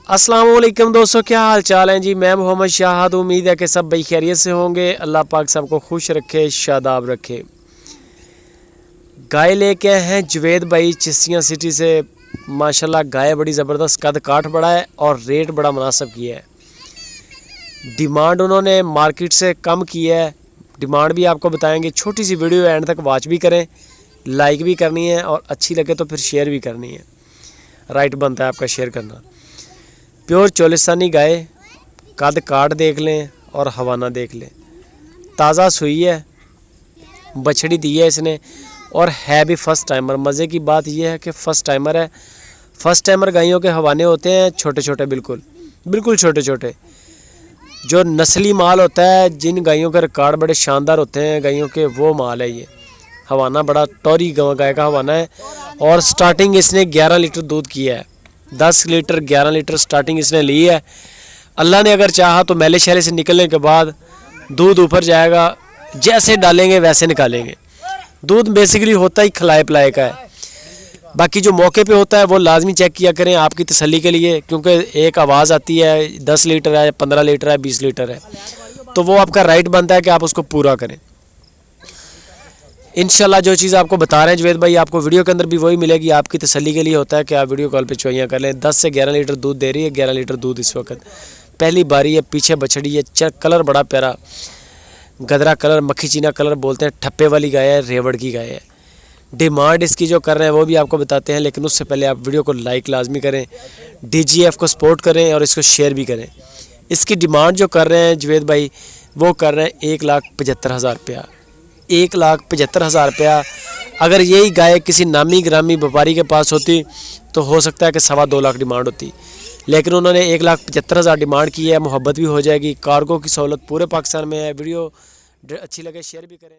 अस्सलाम वालेकुम दोस्तों, क्या हाल चाल है जी। मैं मोहम्मद शाहद। उम्मीद है कि सब भाई खैरियत से होंगे। अल्लाह पाक सबको खुश रखे, शादाब रखे। गाय लेके आए हैं जुवेद भाई चिश्तियाँ सिटी से। माशाल्लाह गाय बड़ी ज़बरदस्त, कद काठ बड़ा है और रेट बड़ा मुनासिब किया है। डिमांड उन्होंने मार्केट से कम की है। डिमांड भी आपको बताएंगे। छोटी सी वीडियो एंड तक वॉच भी करें, लाइक भी करनी है और अच्छी लगे तो फिर शेयर भी करनी है। राइट बनता है आपका शेयर करना। प्योर चोलिस्तानी गाय, कद काट देख लें और हवाना देख लें। ताज़ा सुई है, बछड़ी दी है इसने और है भी फर्स्ट टाइमर। मज़े की बात यह है कि फ़र्स्ट टाइमर है। फर्स्ट टाइमर गायों के हवाने होते हैं छोटे छोटे, बिल्कुल छोटे छोटे। जो नस्ली माल होता है, जिन गायों के रिकॉर्ड बड़े शानदार होते हैं गायों के, वो माल है ये। हवाना बड़ा टोरी गाय का हवाना है और स्टार्टिंग इसने 11 लीटर दूध किया है। 10 लीटर 11 लीटर स्टार्टिंग इसने ली है। अल्लाह ने अगर चाहा तो मैले शहले से निकलने के बाद दूध ऊपर जाएगा। जैसे डालेंगे वैसे निकालेंगे। दूध बेसिकली होता ही खिलाए पिलाए का है। बाकी जो मौके पे होता है वो लाजमी चेक किया करें आपकी तसल्ली के लिए, क्योंकि एक आवाज़ आती है 10 लीटर है, 15 लीटर है, 20 लीटर है, तो वो आपका राइट बनता है कि आप उसको पूरा करें। इंशाल्लाह जो चीज़ आपको बता रहे हैं जुवेद भाई, आपको वीडियो के अंदर भी वही मिलेगी। आपकी तसल्ली के लिए होता है कि आप वीडियो कॉल पे चुवाइयाँ कर लें। 10 से 11 लीटर दूध दे रही है। 11 लीटर दूध इस वक्त। पहली बारी है, पीछे बछड़ी है। कलर बड़ा प्यारा, गदरा कलर, मक्खी चीना कलर बोलते हैं। ठप्पे वाली गाय है, रेवड़ की गाय है। डिमांड इसकी जो कर रहे हैं वो भी आपको बताते हैं, लेकिन उससे पहले आप वीडियो को लाइक लाजमी करें, DGF को सपोर्ट करें और इसको शेयर भी करें। इसकी डिमांड जो कर रहे हैं जुवेद भाई, वो कर रहे हैं 1,75,000 रुपया। 1,75,000 रुपया। अगर यही गाय किसी नामी ग्रामी व्यापारी के पास होती तो हो सकता है कि 2.25 लाख डिमांड होती, लेकिन उन्होंने 1,75,000 डिमांड की है। मोहब्बत भी हो जाएगी। कार्गो की सहूलत पूरे पाकिस्तान में है। वीडियो अच्छी लगे शेयर भी करें।